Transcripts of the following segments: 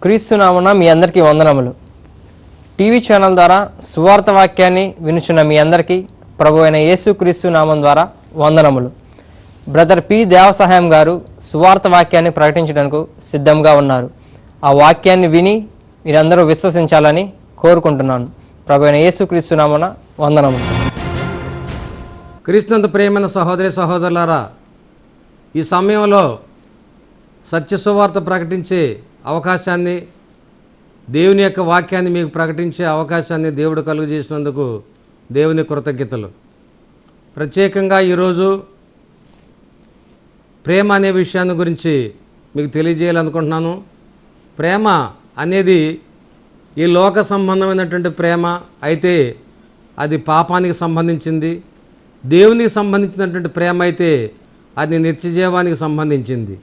క్రీస్తు నామమున మీ అందరికీ వందనములు. టీవీ ఛానల్ ద్వారా సువార్త వాక్యాన్ని వినుచున్న మీ అందరికీ ప్రభు అయిన యేసు క్రీస్తు నామం ద్వారా వందనములు. బ్రదర్ పి దేవసహాయం గారు సువార్త వాక్యాన్ని ప్రకటించడానికి సిద్ధంగా ఉన్నారు. ఆ వాక్యాన్ని విని మీరందరూ విశ్వసించాలని కోరుకుంటున్నాను. ప్రభు అయిన యేసు క్రీస్తు నామమున వందనములు. క్రీస్తునందు ప్రియమైన సహోదరి సహోదరులారా, ఈ సమయంలో సత్య సువార్త ప్రకటించే అవకాశాన్ని, దేవుని యొక్క వాక్యాన్ని మీకు ప్రకటించే అవకాశాన్ని దేవుడు కలుగజేసినందుకు దేవుని కృతజ్ఞతలు. ప్రత్యేకంగా ఈరోజు ప్రేమ అనే విషయాన్ని గురించి మీకు తెలియజేయాలనుకుంటున్నాను. ప్రేమ అనేది ఈ లోక సంబంధమైనటువంటి ప్రేమ అయితే అది పాపానికి సంబంధించింది. దేవునికి సంబంధించినటువంటి ప్రేమ అయితే అది నిత్యజీవానికి సంబంధించింది.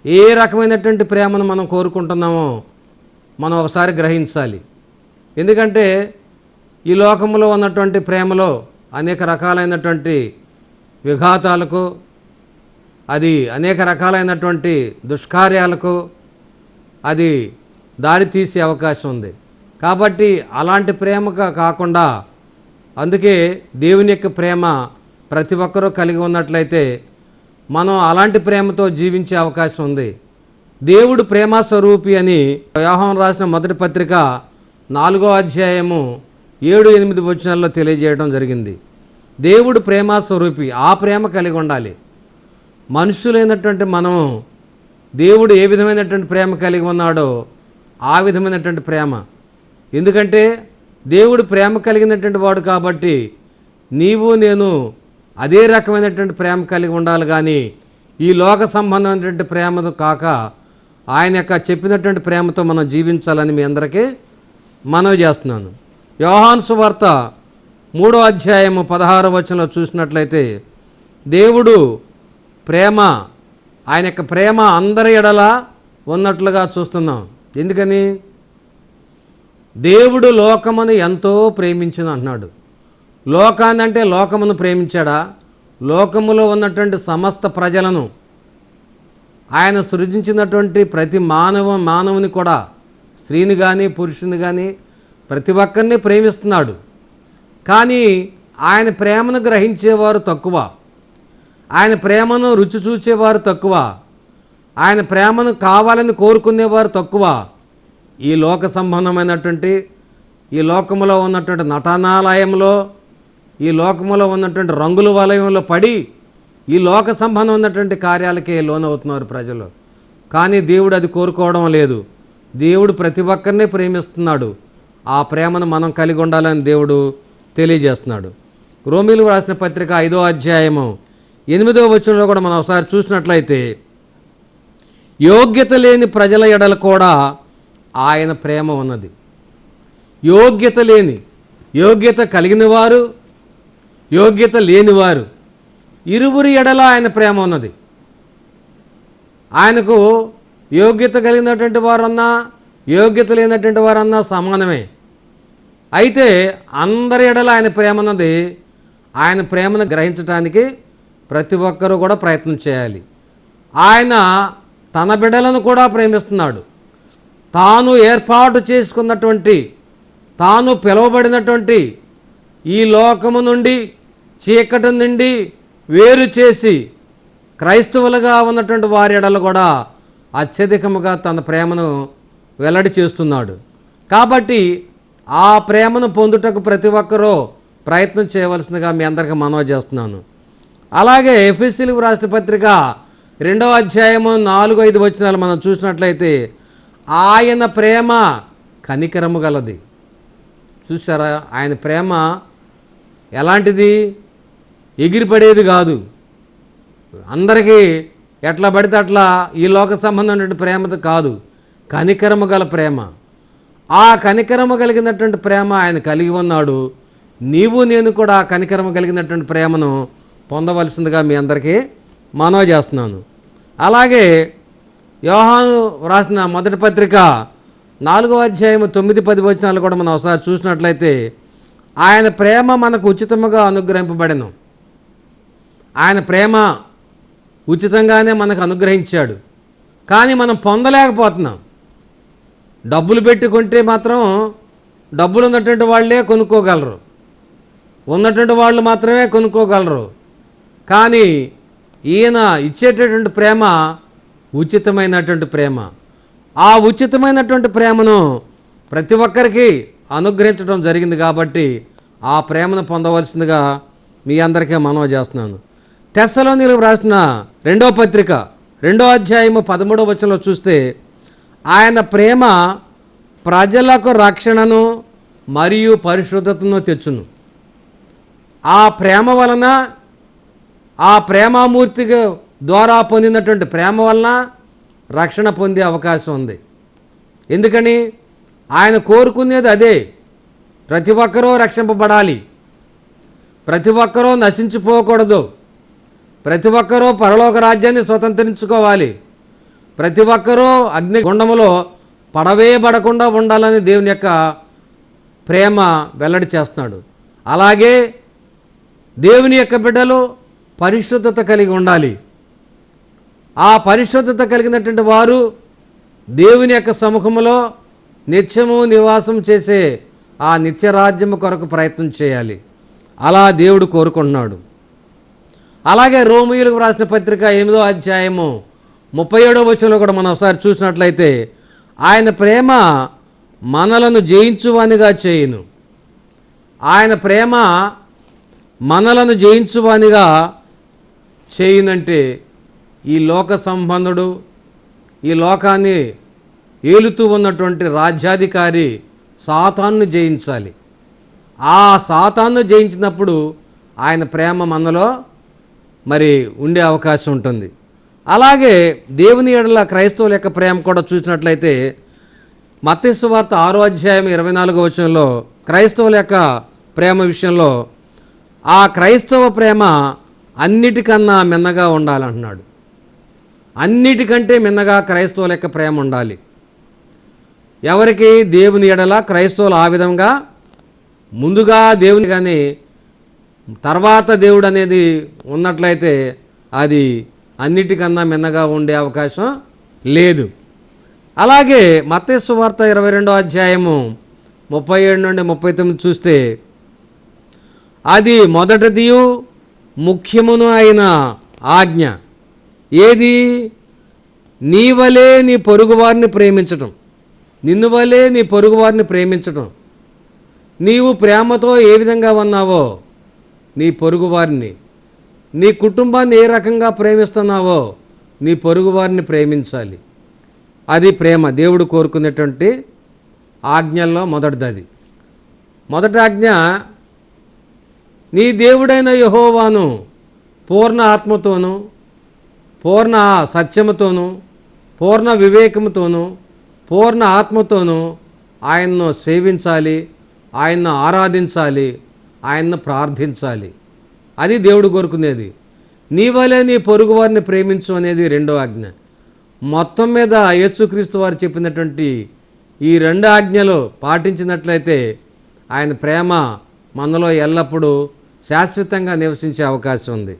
ఏ రకమైనటువంటి ప్రేమను మనం కోరుకుంటున్నామో మనం ఒకసారి గ్రహించాలి. ఎందుకంటే ఈ లోకంలో ఉన్నటువంటి ప్రేమలో అనేక రకాలైనటువంటి విఘాతాలకు, అది అనేక రకాలైనటువంటి దుష్కార్యాలకు అది దారి తీసే అవకాశం ఉంది. కాబట్టి అలాంటి ప్రేమగా కాకుండా, అందుకే దేవుని యొక్క ప్రేమ ప్రతి ఒక్కరూ కలిగి ఉన్నట్లయితే మనం అలాంటి ప్రేమతో జీవించే అవకాశం ఉంది. దేవుడు ప్రేమ స్వరూపి అని యోహాను రాసిన మొదటి పత్రిక 4వ అధ్యాయము 7-8 వచనాల్లో తెలియజేయడం జరిగింది. దేవుడు ప్రేమ స్వరూపి, ఆ ప్రేమ కలిగి ఉండాలి. మనుషులైనటువంటి మనము దేవుడు ఏ విధమైనటువంటి ప్రేమ కలిగి ఉన్నాడో ఆ విధమైనటువంటి ప్రేమ. ఎందుకంటే దేవుడు ప్రేమ కలిగినటువంటి వాడు కాబట్టి నీవు నేను అదే రకమైనటువంటి ప్రేమ కలిగి ఉండాలి. కానీ ఈ లోక సంబంధమైనటువంటి ప్రేమతో కాక ఆయన యొక్క చెప్పినటువంటి ప్రేమతో మనం జీవించాలని మీ అందరికీ మనవి చేస్తున్నాను. యోహాను సువార్త 3వ అధ్యాయము 16వ వచనంలో చూసినట్లయితే దేవుడు ప్రేమ, ఆయన యొక్క ప్రేమ అందరి ఎడల ఉన్నట్లుగా చూస్తున్నాం. ఎందుకని? దేవుడు లోకమును ఎంతో ప్రేమించును అంటున్నాడు. లోకాన్ని అంటే లోకమును ప్రేమించాడా? లోకములో ఉన్నటువంటి సమస్త ప్రజలను, ఆయన సృజించినటువంటి ప్రతి మానవుని కూడా, స్త్రీని కానీ పురుషుని కానీ ప్రతి ఒక్కరిని ప్రేమిస్తున్నాడు. కానీ ఆయన ప్రేమను గ్రహించేవారు తక్కువ, ఆయన ప్రేమను రుచి చూచేవారు తక్కువ, ఆయన ప్రేమను కావాలని కోరుకునేవారు తక్కువ. ఈ లోక సంబంధమైనటువంటి ఈ లోకములో ఉన్నటువంటి నటనాలయంలో, ఈ లోకములో ఉన్నటువంటి రంగుల వలయంలో పడి ఈ లోక సంబంధమైనటువంటి కార్యాలకే లోనవుతున్నారు ప్రజలు. కానీ దేవుడు అది కోరుకోవడం లేదు. దేవుడు ప్రతి ఒక్కరిని ప్రేమిస్తున్నాడు. ఆ ప్రేమను మనం కలిగి ఉండాలని దేవుడు తెలియజేస్తున్నాడు. రోమీయులకు రాసిన పత్రిక 5వ అధ్యాయము 8వ వచనంలో కూడా మనం ఒకసారి చూసినట్లయితే యోగ్యత లేని ప్రజల ఎడల కూడా ఆయన ప్రేమ ఉన్నది. యోగ్యత లేని, యోగ్యత కలిగిన వారు, యోగ్యత లేనివారు ఇరువురి ఎడల ఆయన ప్రేమ ఉన్నది. ఆయనకు యోగ్యత కలిగినటువంటి వారన్నా యోగ్యత లేనటువంటి వారన్నా సమానమే. అయితే అందరి ఎడల ఆయన ప్రేమ ఉన్నది. ఆయన ప్రేమను గ్రహించడానికి ప్రతి ఒక్కరూ కూడా ప్రయత్నం చేయాలి. ఆయన తన బిడ్డలను కూడా ప్రేమిస్తున్నాడు. తాను ఏర్పాటు చేసుకున్నటువంటి, తాను పిలువబడినటువంటి ఈ లోకము నుండి, చీకటి నుండి వేరు చేసి క్రైస్తవులుగా ఉన్నటువంటి వారి ఎడల కూడా అత్యధికముగా తన ప్రేమను వెల్లడి చేస్తున్నాడు. కాబట్టి ఆ ప్రేమను పొందుటకు ప్రతి ఒక్కరూ ప్రయత్నం చేయవలసిందిగా మీ అందరికీ మనవి చేస్తున్నాను. అలాగే ఎఫెసీయులకు రాసిన పత్రిక 2వ అధ్యాయము 4-5 వచనాలు మనం చూసినట్లయితే ఆయన ప్రేమ కనికరము గలది. చూసారా? ఆయన ప్రేమ ఎలాంటిది? ఎగిరిపడేది కాదు. అందరికీ ఎట్లా పడితే అట్లా ఈ లోక సంబంధమైనటువంటి ప్రేమతో కాదు, కనికరము గల ప్రేమ. ఆ కనికరము కలిగినటువంటి ప్రేమ ఆయన కలిగి ఉన్నాడు. నీవు నేను కూడా ఆ కనికరము కలిగినటువంటి ప్రేమను పొందవలసిందిగా మీ అందరికీ మనవి చేస్తున్నాను. అలాగే యోహాను రాసిన మొదటి పత్రిక 4వ అధ్యాయము 9-10 వచనాలు కూడా మనం ఒకసారి చూసినట్లయితే ఆయన ప్రేమ మనకు ఉచితముగా అనుగ్రహింపబడెను. ఆయన ప్రేమ ఉచితంగానే మనకు అనుగ్రహించాడు. కానీ మనం పొందలేకపోతున్నాం. డబ్బులు పెట్టి కొంటే మాత్రం డబ్బులు ఉన్నటువంటి వాళ్ళే కొనుక్కోగలరు, ఉన్నటువంటి వాళ్ళు మాత్రమే కొనుక్కోగలరు. కానీ ఈయన ఇచ్చేటటువంటి ప్రేమ ఉచితమైనటువంటి ప్రేమ. ఆ ఉచితమైనటువంటి ప్రేమను ప్రతి ఒక్కరికి అనుగ్రహించడం జరిగింది కాబట్టి ఆ ప్రేమను పొందవలసిందిగా మీ అందరికీ మనవి చేస్తున్నాను. తెస్సలోనీయులకు రాసిన 2వ పత్రిక 2వ అధ్యాయము 13వ వచనంలో చూస్తే ఆయన ప్రేమ ప్రజలకు రక్షణను మరియు పరిశుద్ధతను తెచ్చును. ఆ ప్రేమ వలన, ఆ ప్రేమామూర్తి ద్వారా పొందినటువంటి ప్రేమ వలన రక్షణ పొందే అవకాశం ఉంది. ఎందుకని? ఆయన కోరుకునేది అదే. ప్రతి ఒక్కరూ రక్షింపబడాలి, ప్రతి ఒక్కరూ నశించిపోకూడదు, ప్రతి ఒక్కరూ పరలోక రాజ్యాన్ని స్వతంత్రించుకోవాలి, ప్రతి ఒక్కరూ అగ్నిగుండములో పడవేయబడకుండా ఉండాలని దేవుని యొక్క ప్రేమ వెల్లడి చేస్తున్నాడు. అలాగే దేవుని యొక్క బిడ్డలు పరిశుద్ధత కలిగి ఉండాలి. ఆ పరిశుద్ధత కలిగినటువంటి వారు దేవుని యొక్క సముఖంలో నిత్యము నివాసం చేసే ఆ నిత్యరాజ్యము కొరకు ప్రయత్నం చేయాలి. అలా దేవుడు కోరుకుంటున్నాడు. అలాగే రోమీయులకు రాసిన పత్రిక 8వ అధ్యాయము 37వ వచనంలో కూడా మనం ఒకసారి చూసినట్లయితే ఆయన ప్రేమ మనలను జయించువానిగా చేయును. ఆయన ప్రేమ మనలను జయించువానిగా చేయునంటే ఈ లోక సంబంధుడు, ఈ లోకాన్ని ఏలుతూ ఉన్నటువంటి రాజ్యాధికారి సాతానును జయించాలి. ఆ సాతానును జయించినప్పుడు ఆయన ప్రేమ మనలో మరి ఉండే అవకాశం ఉంటుంది. అలాగే దేవుని ఎడల క్రైస్తవుల యొక్క ప్రేమ కూడా చూసినట్లయితే మత్తయి సువార్త 6వ అధ్యాయం 24వ వచనంలో క్రైస్తవుల యొక్క ప్రేమ విషయంలో ఆ క్రైస్తవ ప్రేమ అన్నిటికన్నా మిన్నగా ఉండాలంటున్నాడు. అన్నిటికంటే మిన్నగా క్రైస్తవుల యొక్క ప్రేమ ఉండాలి. ఎవరికి? దేవుని ఎడల క్రైస్తవులు ఆ విధంగా ముందుగా దేవుని కానీ తర్వాత దేవుడు అనేది ఉన్నట్లయితే అది అన్నిటికన్నా మిన్నగా ఉండే అవకాశం లేదు. అలాగే మత్తయి సువార్త 22వ అధ్యాయము 37 నుండి 39 చూస్తే అది మొదటిదియు ముఖ్యమును అయిన ఆజ్ఞ. ఏది? నీ వలే నీ పొరుగువారిని ప్రేమించటం, నిన్ను వలే నీ పొరుగువారిని ప్రేమించటం. నీవు ప్రేమతో ఏ విధంగా ఉన్నావో నీ పొరుగువారిని, నీ కుటుంబాన్ని ఏ రకంగా ప్రేమిస్తున్నావో నీ పొరుగువారిని ప్రేమించాలి. అది ప్రేమ. దేవుడు కోరుకునేటువంటి ఆజ్ఞల్లో మొదటిది అది. మొదటి ఆజ్ఞ, నీ దేవుడైన యెహోవాను పూర్ణ ఆత్మతోనూ పూర్ణ సత్యముతోనూ పూర్ణ వివేకముతోనూ పూర్ణ ఆత్మతోనూ ఆయన్ను సేవించాలి, ఆయన్ను ఆరాధించాలి, ఆయన్ను ప్రార్థించాలి. అది దేవుడు కోరుకునేది. నీ వలే నీ పొరుగువారిని ప్రేమించు అనేది 2వ ఆజ్ఞ. మొత్తం మీద యేసుక్రీస్తు వారు చెప్పినటువంటి ఈ 2 ఆజ్ఞలు పాటించినట్లయితే ఆయన ప్రేమ మనలో ఎల్లప్పుడూ శాశ్వతంగా నివసించే అవకాశం ఉంది.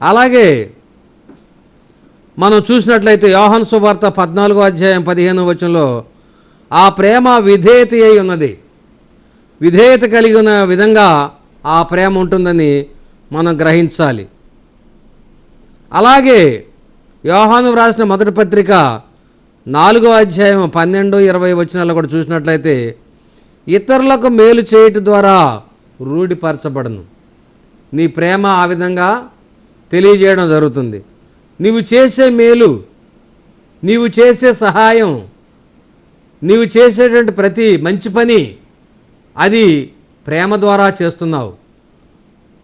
అలాగే మనం చూసినట్లయితే యోహాను సువార్త 14వ అధ్యాయం 15వ వచనంలో ఆ ప్రేమ విధేయత అయి ఉన్నది. విధేయత కలిగిన విధంగా ఆ ప్రేమ ఉంటుందని మనం గ్రహించాలి. అలాగే యోహాను రాసిన మొదటి పత్రిక 4వ అధ్యాయం 12-20 వచనాల్లో కూడా చూసినట్లయితే ఇతరులకు మేలు చేయటం ద్వారా రూఢిపరచబడను. నీ ప్రేమ ఆ విధంగా తెలియజేయడం జరుగుతుంది. నీవు చేసే మేలు, నీవు చేసే సహాయం, నీవు చేసేటువంటి ప్రతి మంచి పని అది ప్రేమ ద్వారా చేస్తున్నావు.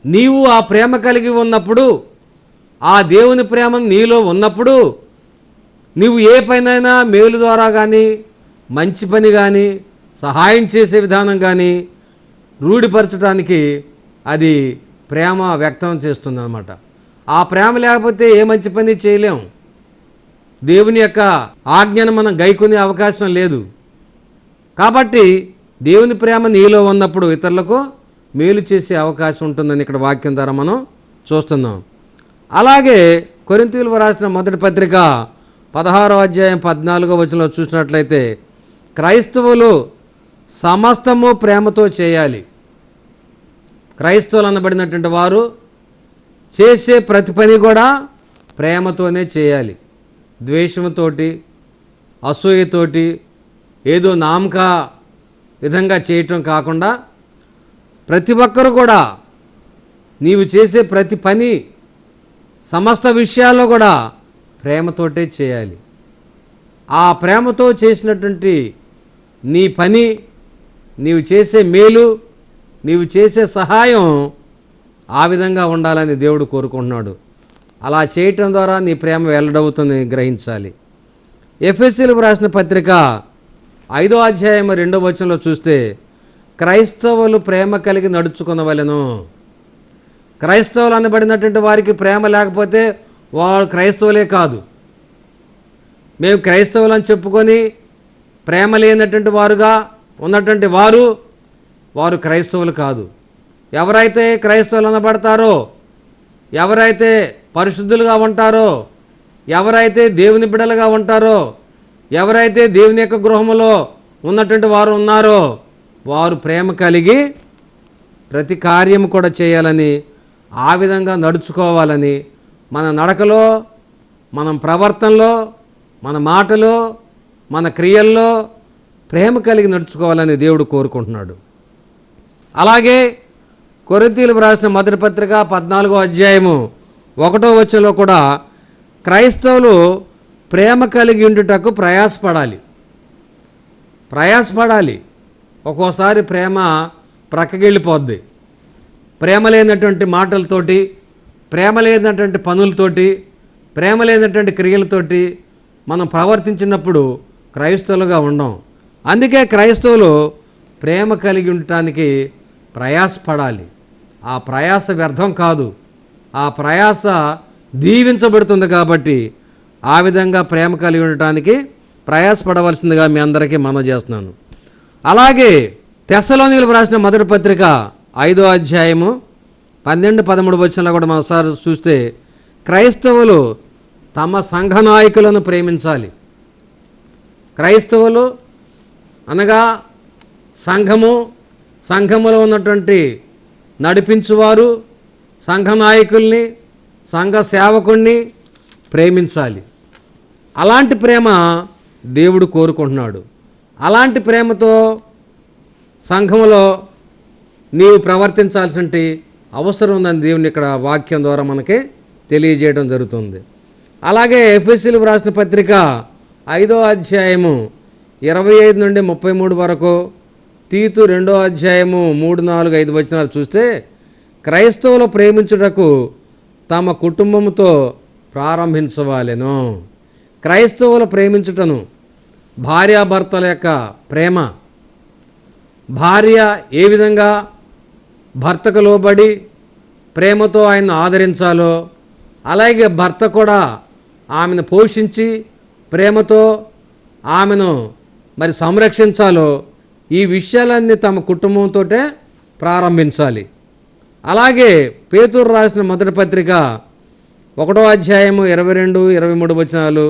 నీవు ఆ ప్రేమ కలిగి ఉన్నప్పుడు, ఆ దేవుని ప్రేమ నీలో ఉన్నప్పుడు నీవు ఏ పనైనా మేలు ద్వారా కానీ మంచి పని కానీ సహాయం చేసే విధానం కానీ రూఢిపరచడానికి అది ప్రేమ వ్యక్తం చేస్తుంది అన్నమాట. ఆ ప్రేమ లేకపోతే ఏ మంచి పని చేయలేం. దేవుని యొక్క ఆజ్ఞను మనం గైకొనే అవకాశం లేదు. కాబట్టి దేవుని ప్రేమ నీలో ఉన్నప్పుడు ఇతరులకు మేలు చేసే అవకాశం ఉంటుందని ఇక్కడ వాక్యం ద్వారా మనం చూస్తున్నాం. అలాగే కొరింథీయులకు రాసిన మొదటి పత్రిక 16వ అధ్యాయం 14వ వచనంలో చూసినట్లయితే క్రైస్తవులు సమస్తము ప్రేమతో చేయాలి. క్రైస్తవులు అనబడినటువంటి వారు చేసే ప్రతి పని కూడా ప్రేమతోనే చేయాలి. ద్వేషముతోటి, అసూయతోటి ఏదో నామక విధంగా చేయటం కాకుండా ప్రతి ఒక్కరు కూడా నీవు చేసే ప్రతి పని సమస్త విషయాల్లో కూడా ప్రేమతోటే చేయాలి. ఆ ప్రేమతో చేసినటువంటి నీ పని, నీవు చేసే మేలు, నీవు చేసే సహాయం ఆ విధంగా ఉండాలని దేవుడు కోరుకుంటున్నాడు. అలా చేయటం ద్వారా నీ ప్రేమ వెల్లడవుతుందని గ్రహించాలి. ఎఫెసీయులకు రాసిన పత్రిక 5వ అధ్యాయం 2వ వచనంలో చూస్తే క్రైస్తవులు ప్రేమ కలిగి నడుచుకొనవలెను. క్రైస్తవులు అనబడినటువంటి వారికి ప్రేమ లేకపోతే వారు క్రైస్తవులే కాదు. మేము క్రైస్తవులు అని చెప్పుకొని ప్రేమ లేనటువంటి వారుగా ఉన్నటువంటి వారు క్రైస్తవులు కాదు. ఎవరైతే క్రైస్తవులు అనబడతారో, ఎవరైతే పరిశుద్ధులుగా ఉంటారో, ఎవరైతే దేవుని బిడ్డలుగా ఉంటారో, ఎవరైతే దేవుని యొక్క గృహములో ఉన్నటువంటి వారు ఉన్నారో వారు ప్రేమ కలిగి ప్రతి కార్యము కూడా చేయాలని, ఆ విధంగా నడుచుకోవాలని, మన నడకలో, మన ప్రవర్తనలో, మన మాటలో, మన క్రియల్లో ప్రేమ కలిగి నడుచుకోవాలని దేవుడు కోరుకుంటున్నాడు. అలాగే కొరింథీయులకు రాసిన మొదటి పత్రిక 14వ అధ్యాయము 1వ వచనంలో కూడా క్రైస్తవులు ప్రేమ కలిగి ఉండుటకు ప్రయాసపడాలి. ఒక్కోసారి ప్రేమ ప్రక్కకెళ్ళిపోద్ది. ప్రేమ లేనటువంటి మాటలతోటి, ప్రేమ లేనటువంటి పనులతోటి, ప్రేమ లేనటువంటి క్రియలతోటి మనం ప్రవర్తించినప్పుడు క్రైస్తవులుగా ఉండం. అందుకే క్రైస్తవులు ప్రేమ కలిగి ఉండటానికి ప్రయాసపడాలి. ఆ ప్రయాస వ్యర్థం కాదు, ఆ ప్రయాస దీవించబడుతుంది. కాబట్టి ఆ విధంగా ప్రేమ కలిగి ఉండటానికి ప్రయాసపడవలసిందిగా మీ అందరికీ మనవి చేస్తున్నాను. అలాగే తెస్సలోనీయులకు రాసిన మొదటి పత్రిక 5వ అధ్యాయము 12-13 వచనాల్లో కూడా మనం ఒకసారి చూస్తే క్రైస్తవులు తమ సంఘ నాయకులను ప్రేమించాలి. క్రైస్తవులు అనగా సంఘములో ఉన్నటువంటి నడిపించువారు, సంఘ నాయకుల్ని, సంఘ సేవకుణ్ణి ప్రేమించాలి. అలాంటి ప్రేమ దేవుడు కోరుకుంటున్నాడు. అలాంటి ప్రేమతో సంఘములో నీవు ప్రవర్తించాల్సిన అవసరం ఉందని దేవుని ఇక్కడ వాక్యం ద్వారా మనకి తెలియజేయడం జరుగుతుంది. అలాగే ఎఫెసీయులకు రాసిన పత్రిక 5వ అధ్యాయము 25 నుండి 33 వరకు, తీతు 2వ అధ్యాయము 3, 4, 5 వచనాలు చూస్తే క్రైస్తవులు ప్రేమించుటకు తమ కుటుంబంతో ప్రారంభించవాలెను. క్రైస్తవులు ప్రేమించుటను, భార్యాభర్తల యొక్క ప్రేమ, భార్య ఏ విధంగా భర్తకు లోబడి ప్రేమతో ఆయన్ను ఆదరించాలో, అలాగే భర్త కూడా ఆమెను పోషించి ప్రేమతో ఆమెను మరి సంరక్షించాలో, ఈ విషయాలన్నీ తమ కుటుంబంతో ప్రారంభించాలి. అలాగే పేతురు రాసిన మొదటి పత్రిక 1వ అధ్యాయము 22, 23 వచనాలు,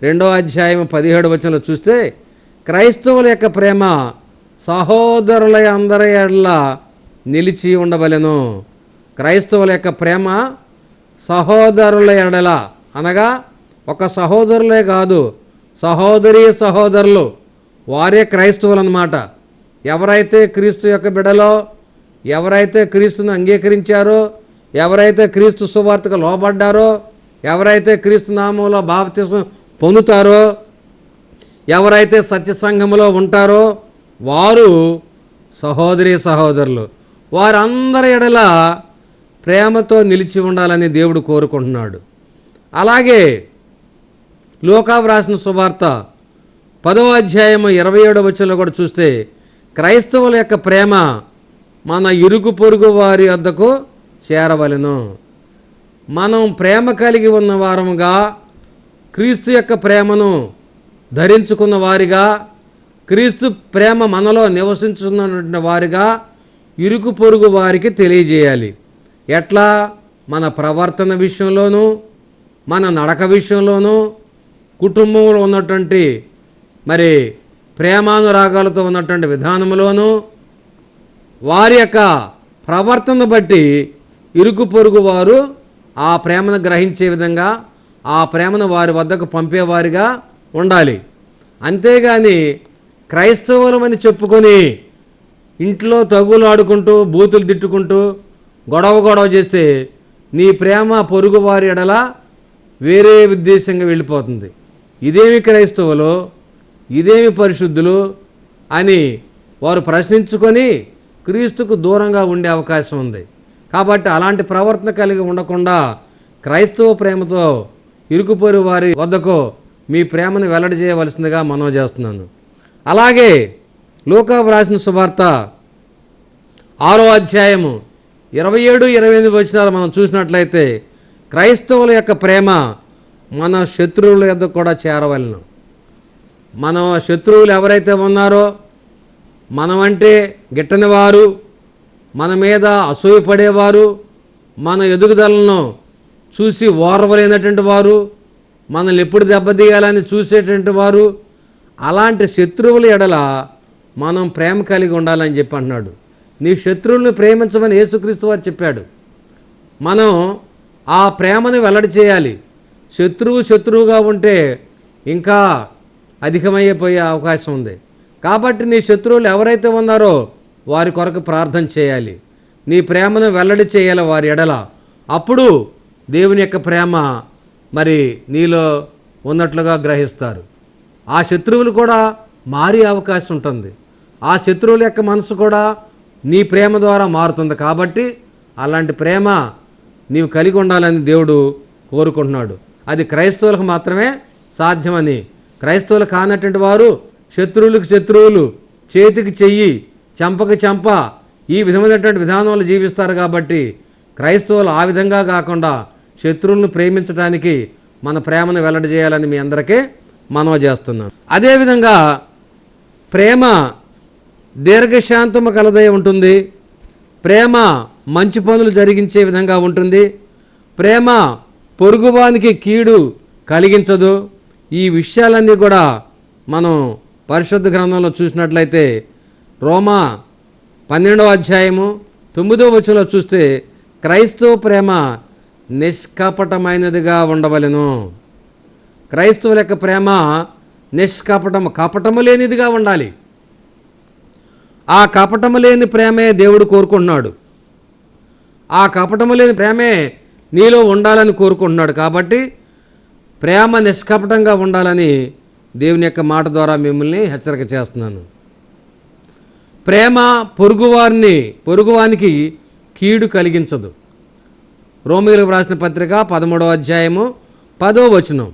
2వ అధ్యాయము 17 వచనాలు చూస్తే క్రైస్తవుల యొక్క ప్రేమ సహోదరుల అందరి ఎడల నిలిచి ఉండవలెను. క్రైస్తవుల యొక్క ప్రేమ సహోదరుల ఎడల అనగా ఒక సహోదరులే కాదు, సహోదరులు వారే క్రైస్తవులు అన్నమాట. ఎవరైతే క్రీస్తు యొక్క బిడ్డలో, ఎవరైతే క్రీస్తును అంగీకరించారో, ఎవరైతే క్రీస్తు సువార్తకు లోబడ్డారో, ఎవరైతే క్రీస్తు నామంలో బాప్తిసం పొందుతారో, ఎవరైతే సత్య సంఘములో ఉంటారో వారు సహోదరులు. వారందరి ఎడల ప్రేమతో నిలిచి ఉండాలని దేవుడు కోరుకుంటున్నాడు. అలాగే లూకా రాసిన సువార్త 10వ అధ్యాయము 27వ వచనంలో కూడా చూస్తే క్రైస్తవుల యొక్క ప్రేమ మన ఇరుగు పొరుగు వారి వద్దకు చేరవలెను. మనం ప్రేమ కలిగి ఉన్న వారముగా, క్రీస్తు యొక్క ప్రేమను ధరించుకున్న వారిగా, క్రీస్తు ప్రేమ మనలో నివసించున్నటువంటి వారిగా ఇరుగు పొరుగు వారికి తెలియజేయాలి. ఎట్లా? మన ప్రవర్తన విషయంలోనూ, మన నడక విషయంలోనూ, కుటుంబంలో ఉన్నటువంటి మరి ప్రేమానురాగాలతో ఉన్నటువంటి విధానంలోనూ వారి యొక్క ప్రవర్తన బట్టి ఇరుగు పొరుగు వారు ఆ ప్రేమను గ్రహించే విధంగా ఆ ప్రేమను వారి వద్దకు పంపేవారిగా ఉండాలి. అంతేగాని క్రైస్తవులమని చెప్పుకొని ఇంట్లో తగులాడుకుంటూ బూతులు తిట్టుకుంటూ గొడవ చేస్తే నీ ప్రేమ పొరుగు వారి ఎడల వేరే ఉద్దేశంగా వెళ్ళిపోతుంది. ఇదేమి క్రైస్తవులు, ఇదేమి పరిశుద్ధులు అని వారు ప్రశ్నించుకొని క్రీస్తుకు దూరంగా ఉండే అవకాశం ఉంది. కాబట్టి అలాంటి ప్రవర్తన కలిగి ఉండకుండా క్రైస్తవ ప్రేమతో ఇరుకుపొరు వారి వద్దకు మీ ప్రేమను వెల్లడి చేయవలసిందిగా మనవి చేస్తున్నాను. అలాగే లూకా వ్రాసిన సువార్త 6వ అధ్యాయము 27-28 వచనాలు మనం చూసినట్లయితే క్రైస్తవుల యొక్క ప్రేమ మన శత్రువుల యొద్దకు కూడా చేరవలెను. మన శత్రువులు ఎవరైతే ఉన్నారో, మనమంటే గిట్టని వారు, మన మీద అసూయపడేవారు, మన ఎదుగుదలను చూసి ఓర్వలేనటువంటి వారు, మనల్ని ఎప్పుడు దెబ్బతీయాలని చూసేటువంటి వారు, అలాంటి శత్రువుల ఎడల మనం ప్రేమ కలిగి ఉండాలని చెప్పి అంటున్నాడు. నీ శత్రువులను ప్రేమించమని యేసుక్రీస్తు వారు చెప్పాడు. మనం ఆ ప్రేమను వెల్లడి చేయాలి. శత్రువుగా ఉంటే ఇంకా అధికమైపోయే అవకాశం ఉంది. కాబట్టి నీ శత్రువులు ఎవరైతే ఉన్నారో వారి కొరకు ప్రార్థన చేయాలి. నీ ప్రేమను వెల్లడి చేయాలి వారి ఎడల. అప్పుడు దేవుని యొక్క ప్రేమ మరి నీలో ఉన్నట్లుగా గ్రహిస్తారు. ఆ శత్రువులు కూడా మారే అవకాశం ఉంటుంది. ఆ శత్రువుల యొక్క మనసు కూడా నీ ప్రేమ ద్వారా మారుతుంది. కాబట్టి అలాంటి ప్రేమ నీవు కలిగి ఉండాలని దేవుడు కోరుకుంటున్నాడు. అది క్రైస్తవులకు మాత్రమే సాధ్యమని, క్రైస్తవులు కానటువంటి వారు శత్రువులకు శత్రువులు, చేతికి చెయ్యి, చెంపకి చెంప, ఈ విధమైనటువంటి విధానంలో జీవిస్తారు. కాబట్టి క్రైస్తవులు ఆ విధంగా కాకుండా శత్రువులను ప్రేమించడానికి మన ప్రేమను వెల్లడి చేయాలని మీ అందరికీ మనవి చేస్తున్నాను. అదేవిధంగా ప్రేమ దీర్ఘశాంతము కలదై ఉంటుంది. ప్రేమ మంచి పనులు జరిగించే విధంగా ఉంటుంది. ప్రేమ పొరుగువానికి కీడు కలిగించదు. ఈ విషయాలన్నీ కూడా మనం పరిశుద్ధ గ్రంథంలో చూసినట్లయితే రోమా 12వ అధ్యాయము 9వ వచనంలో చూస్తే క్రైస్తవ ప్రేమ నిష్కపటమైనదిగా ఉండవలెను. క్రైస్తవుల యొక్క ప్రేమ కపటము లేనిదిగా ఉండాలి. ఆ కపటము లేని ప్రేమే దేవుడు కోరుకుంటున్నాడు. ఆ కపటము లేని ప్రేమే నీలో ఉండాలని కోరుకుంటున్నాడు. కాబట్టి ప్రేమ నిష్కపటంగా ఉండాలని దేవుని యొక్క మాట ద్వారా మిమ్మల్ని హెచ్చరిక చేస్తున్నాను. ప్రేమ పొరుగువానికి కీడు కలిగించదు. రోమీయులకు వ్రాసిన పత్రిక 13వ అధ్యాయము 10వ వచనం,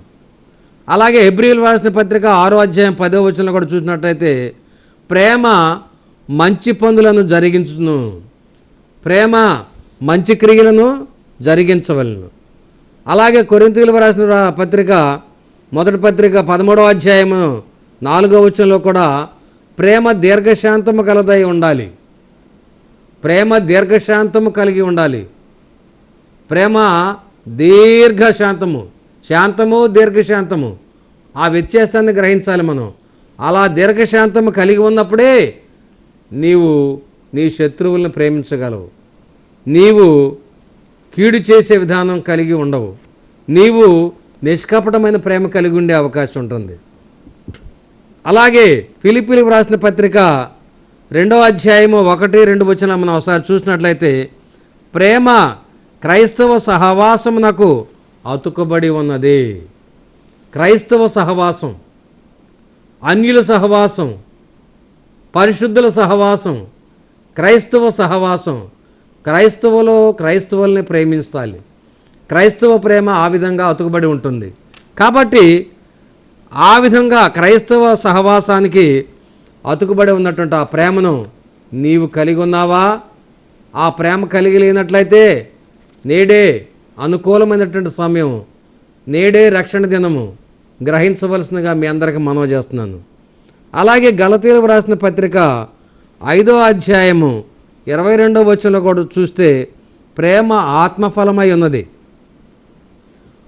అలాగే హెబ్రీయులకు వ్రాసిన పత్రిక 6వ అధ్యాయం 10వ వచనంలో కూడా చూసినట్లయితే ప్రేమ మంచి పనులను జరిగించును, ప్రేమ మంచి క్రియలను జరిగించవలను. అలాగే కొరింథీయులకు వ్రాసిన పత్రిక మొదటి పత్రిక 13వ అధ్యాయము 4వ వచనంలో కూడా ప్రేమ దీర్ఘశాంతము కలదై ఉండాలి. ప్రేమ దీర్ఘశాంతము కలిగి ఉండాలి. ప్రేమ దీర్ఘశాంతము, శాంతము దీర్ఘశాంతము, ఆ వ్యత్యాసాన్ని గ్రహించాలి మనం. అలా దీర్ఘశాంతము కలిగి ఉన్నప్పుడే నీవు నీ శత్రువులను ప్రేమించగలవు. నీవు కీడు చేసే విధానం కలిగి ఉండవు. నీవు నిష్కపటమైన ప్రేమ కలిగి ఉండే అవకాశం ఉంటుంది. అలాగే ఫిలిప్పీయులకు వ్రాసిన పత్రిక 2వ అధ్యాయము 1-2 వచనాలు మనం ఒకసారి చూసినట్లయితే ప్రేమ క్రైస్తవ సహవాసమునకు అతుకబడి ఉన్నది. క్రైస్తవ సహవాసం, అన్యుల సహవాసం, పరిశుద్ధుల సహవాసం, క్రైస్తవ సహవాసం. క్రైస్తవుల్ని ప్రేమించాలి. క్రైస్తవ ప్రేమ ఆ విధంగా అతుకబడి ఉంటుంది. కాబట్టి ఆ విధంగా క్రైస్తవ సహవాసానికి అతుకుబడి ఉన్నటువంటి ఆ ప్రేమను నీవు కలిగి ఉన్నావా? ఆ ప్రేమ కలిగి లేనట్లయితే నేడే అనుకూలమైనటువంటి సమయం, నేడే రక్షణ దినము గ్రహించవలసిందిగా మీ అందరికీ మనవి చేస్తున్నాను. అలాగే గలతీయులకు రాసిన పత్రిక 5వ అధ్యాయము 22వ వచనంలో కూడా చూస్తే ప్రేమ ఆత్మఫలమై ఉన్నది.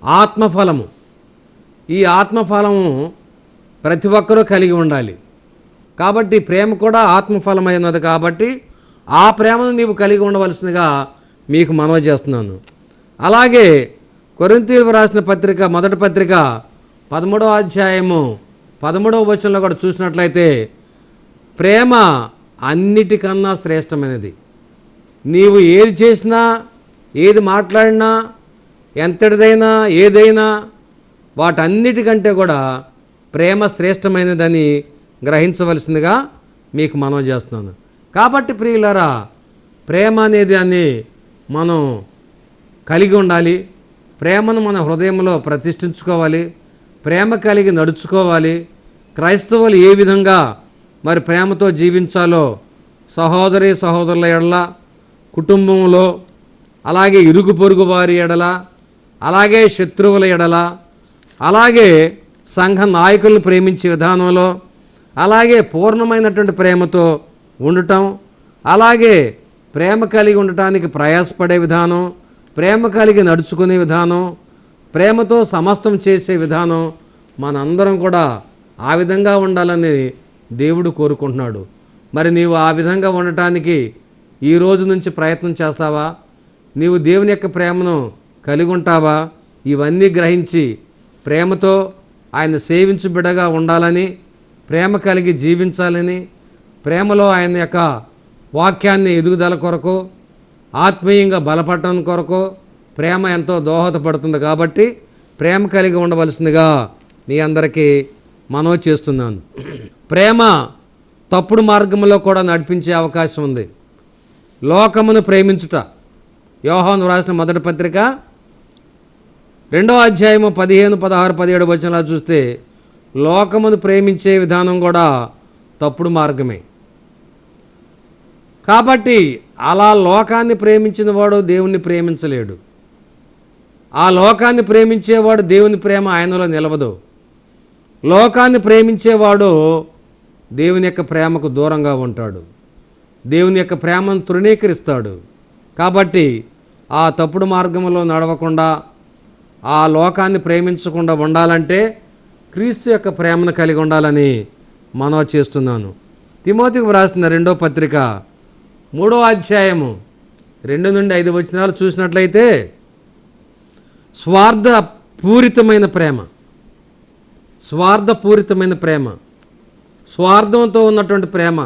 ఆత్మఫలము, ఈ ఆత్మఫలము ప్రతి ఒక్కరూ కలిగి ఉండాలి. కాబట్టి ప్రేమ కూడా ఆత్మఫలమై ఉన్నది. కాబట్టి ఆ ప్రేమను నీవు కలిగి ఉండవలసిందిగా మీకు మనవి చేస్తున్నాను. అలాగే కొరింథీయులకు రాసిన పత్రిక మొదటి పత్రిక 13వ అధ్యాయము 13వ వచనంలో కూడా చూసినట్లయితే ప్రేమ అన్నిటికన్నా శ్రేష్టమైనది. నీవు ఏది చేసినా, ఏది మాట్లాడినా, ఎంతటిదైనా, ఏదైనా వాటన్నిటికంటే కూడా ప్రేమ శ్రేష్టమైనదని గ్రహించవలసిందిగా మీకు మనవి చేస్తున్నాను. కాబట్టి ప్రియులారా, ప్రేమ అనేది దాన్ని మనం కలిగి ఉండాలి. ప్రేమను మన హృదయంలో ప్రతిష్ఠించుకోవాలి. ప్రేమ కలిగి నడుచుకోవాలి. క్రైస్తవులు ఏ విధంగా మరి ప్రేమతో జీవించాలో సహోదరి సహోదరుల ఎడల, కుటుంబంలో, అలాగే ఇరుగు పొరుగు వారి ఎడల, అలాగే శత్రువుల ఎడల, అలాగే సంఘ నాయకులను ప్రేమించే విధానంలో, అలాగే పూర్ణమైనటువంటి ప్రేమతో ఉండటం, అలాగే ప్రేమ కలిగి ఉండటానికి ప్రయాసపడే విధానం, ప్రేమ కలిగి నడుచుకునే విధానం, ప్రేమతో సమస్తం చేసే విధానం మనందరం కూడా ఆ విధంగా ఉండాలని దేవుడు కోరుకుంటున్నాడు. మరి నీవు ఆ విధంగా ఉండటానికి ఈ రోజు నుంచి ప్రయత్నం చేస్తావా? నీవు దేవుని యొక్క ప్రేమను కలిగి ఉంటావా? ఇవన్నీ గ్రహించి ప్రేమతో ఆయన సేవించు బిడ్డగా ఉండాలని, ప్రేమ కలిగి జీవించాలని, ప్రేమలో ఆయన యొక్క వాక్యాన్ని ఎదుగుదల కొరకు, ఆత్మీయంగా బలపడటం కొరకు ప్రేమ ఎంతో దోహదపడుతుంది. కాబట్టి ప్రేమ కలిగి ఉండవలసిందిగా మీ అందరికీ మనవి చేస్తున్నాను. ప్రేమ తప్పుడు మార్గంలో కూడా నడిపించే అవకాశం ఉంది. లోకమును ప్రేమించుట, యోహాను రాసిన మొదటి పత్రిక 2వ అధ్యాయము 15, 16, 17 వచనాలు చూస్తే లోకమును ప్రేమించే విధానం కూడా తప్పుడు మార్గమే. కాబట్టి అలా లోకాన్ని ప్రేమించిన వాడు దేవుణ్ణి ప్రేమించలేడు. ఆ లోకాన్ని ప్రేమించేవాడు దేవుని ప్రేమ ఆయనలో నిలవదు. లోకాన్ని ప్రేమించేవాడు దేవుని యొక్క ప్రేమకు దూరంగా ఉంటాడు. దేవుని యొక్క ప్రేమను తృణీకరిస్తాడు. కాబట్టి ఆ తప్పుడు మార్గంలో నడవకుండా, ఆ లోకాన్ని ప్రేమించకుండా ఉండాలంటే క్రీస్తు యొక్క ప్రేమను కలిగి ఉండాలని మనవి చేస్తున్నాను. తిమోతికి వ్రాసిన 2వ పత్రిక 3వ అధ్యాయము 2 నుండి 5 వచనాలు చూసినట్లయితే స్వార్థపూరితమైన ప్రేమ, స్వార్థపూరితమైన ప్రేమ, స్వార్థంతో ఉన్నటువంటి ప్రేమ,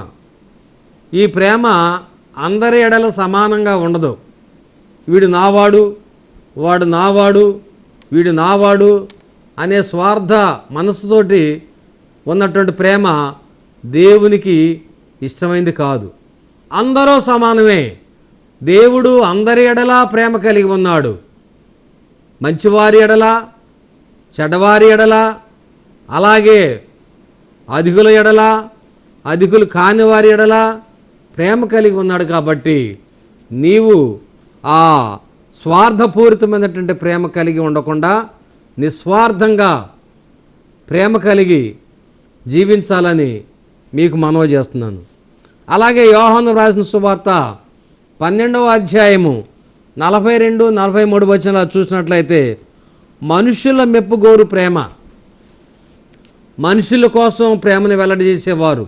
ఈ ప్రేమ అందరి ఎడల సమానంగా ఉండదు. వీడు నావాడు, వాడు నావాడు, వీడు నావాడు అనే స్వార్థ మనసుతోటి ఉన్నటువంటి ప్రేమ దేవునికి ఇష్టమైంది కాదు. అందరూ సమానమే. దేవుడు అందరి ఎడలా ప్రేమ కలిగి ఉన్నాడు. మంచివారి ఎడల, చెడ్డవారి ఎడల, అలాగే అధికుల ఎడల, అధికులు కాని వారి ఎడల ప్రేమ కలిగి ఉన్నాడు. కాబట్టి నీవు ఆ స్వార్థపూరితమైనటువంటి ప్రేమ కలిగి ఉండకుండా నిస్వార్థంగా ప్రేమ కలిగి జీవించాలని మీకు మనవి చేస్తున్నాను. అలాగే యోహాను రాసిన సువార్త 12వ అధ్యాయము 42, 43 వచనాలు చూసినట్లయితే మనుషుల మెప్పుగోరు ప్రేమ, మనుషుల కోసం ప్రేమను వెల్లడి చేసేవారు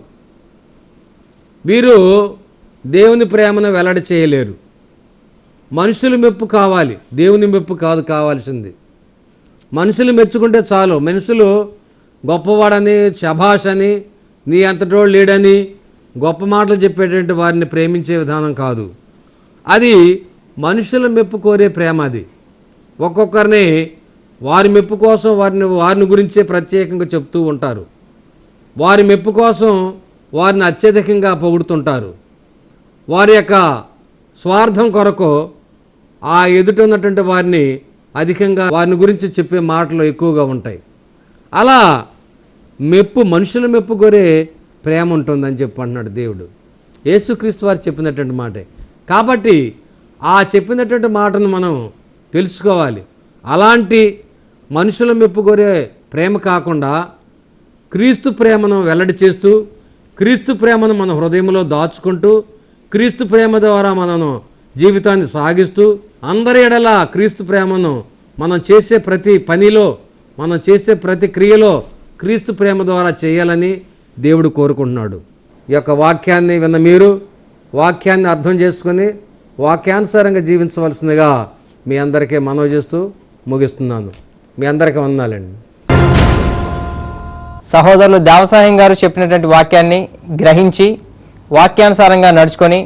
వీరు దేవుని ప్రేమను వెల్లడి చేయలేరు. మనుషుల మెప్పు కావాలి, దేవుని మెప్పు కాదు కావాల్సింది. మనుషులు మెచ్చుకుంటే చాలు. మనుషులు గొప్పవాడని, శభాష్ అని, నీ అంతటోడు లేడని గొప్ప మాటలు చెప్పేటువంటి వారిని ప్రేమించే విధానం కాదు. అది మనుషుల మెప్పు కోరే ప్రేమ. అది ఒక్కొక్కరిని వారి మెప్పు కోసం వారిని గురించే ప్రత్యేకంగా చెప్తూ ఉంటారు. వారి మెప్పు కోసం వారిని అత్యధికంగా పొగుడుతుంటారు. వారి యొక్క స్వార్థం కొరకు ఆ ఎదుట ఉన్నటువంటి వారిని అధికంగా వారిని గురించి చెప్పే మాటలు ఎక్కువగా ఉంటాయి. అలా మనుషుల మెప్పు కోరే ప్రేమ ఉంటుందని చెప్పంటున్నాడు దేవుడు. యేసుక్రీస్తు వారు చెప్పినటువంటి మాటే. కాబట్టి ఆ చెప్పినటువంటి మాటను మనం తెలుసుకోవాలి. అలాంటి మనుషుల మెప్పు కోరే ప్రేమ కాకుండా క్రీస్తు ప్రేమను వెల్లడి చేస్తూ, క్రీస్తు ప్రేమను మన హృదయంలో దాచుకుంటూ, క్రీస్తు ప్రేమ ద్వారా మనను జీవితాన్ని సాగిస్తూ, అందరి ఎడల క్రీస్తు ప్రేమను మనం చేసే ప్రతి పనిలో, మనం చేసే ప్రతి క్రియలో క్రీస్తు ప్రేమ ద్వారా చేయాలని దేవుడు కోరుకుంటున్నాడు. ఈ యొక్క వాక్యాన్ని విన్న మీరు వాక్యాన్ని అర్థం చేసుకుని వాక్యానుసారంగా జీవించవలసిందిగా మీ అందరికీ మనవి చేస్తూ ముగిస్తున్నాను. మీ అందరికీ వందనాలండి. సహోదరులు దేవసాయం గారు చెప్పినటువంటి వాక్యాన్ని గ్రహించి వాక్యానుసారంగా నడుచుకొని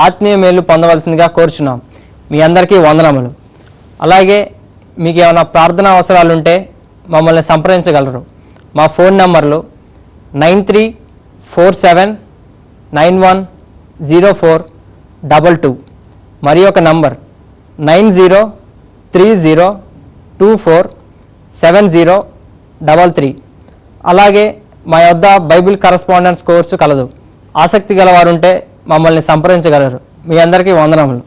ఆత్మీయ మేలు పొందవలసిందిగా కోరుచున్నాం. మీ అందరికీ వందనములు. అలాగే మీకు ఏమైనా ప్రార్థన అవసరాలు ఉంటే మమ్మల్ని సంప్రదించగలరు. మా ఫోన్ నంబర్లు 9347910422 మరి ఒక నంబర్ 9030247033. అలాగే మా యొద్ద బైబిల్ కరస్పాండెన్స్ కోర్సు కలదు. ఆసక్తి గలవారుంటే మమ్మల్ని సంప్రదించగలరు. మీ అందరికీ వందనములు.